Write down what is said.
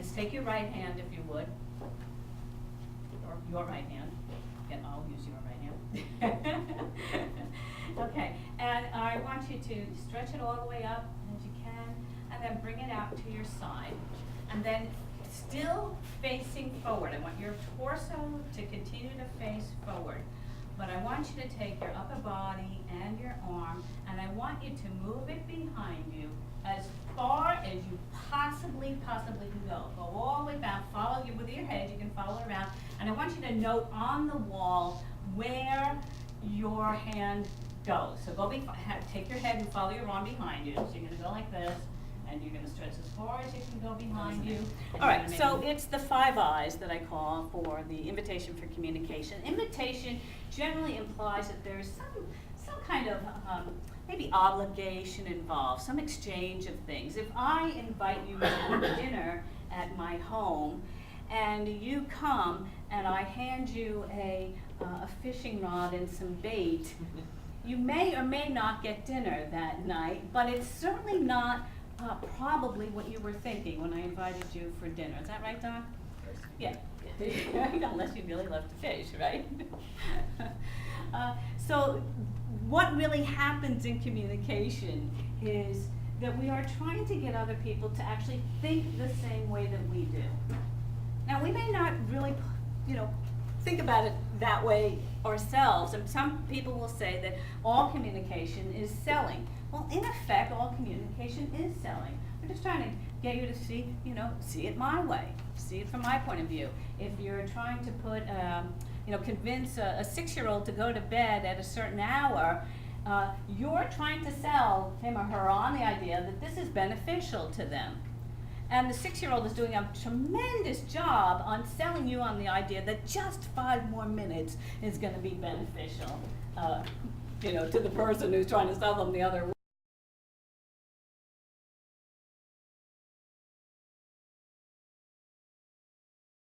is take your right hand, if you would, or your right hand. Again, I'll use your right hand. Okay, and I want you to stretch it all the way up as you can, and then bring it out to your side. And then still facing forward. I want your torso to continue to face forward. But I want you to take your upper body and your arm, and I want you to move it behind you as far as you possibly can go. Go all the way back, follow you with your head, you can follow around, and I want you to note on the wall where your hand goes. So take your head and follow your arm behind you. So you're gonna go like this, and you're gonna stretch as far as you can go behind you. All right, so it's the 5 eyes that I call for the invitation for communication. Invitation generally implies that there's some kind of maybe obligation involved, some exchange of things. If I invite you to dinner at my home, and you come and I hand you a fishing rod and some bait, you may or may not get dinner that night, but it's certainly not probably what you were thinking when I invited you for dinner. Is that right, Don? Yeah. Unless you really love to fish, right? So what really happens in communication is that we are trying to get other people to actually think the same way that we do. Now, we may not really, think about it that way ourselves, and some people will say that all communication is selling. Well, in effect, all communication is selling. We're just trying to get you to see it my way, see it from my point of view. If you're trying to put, convince a 6-year-old to go to bed at a certain hour, you're trying to sell him or her on the idea that this is beneficial to them. And the 6-year-old is doing a tremendous job on selling you on the idea that just 5 more minutes is going to be beneficial, to the person who's trying to sell them the other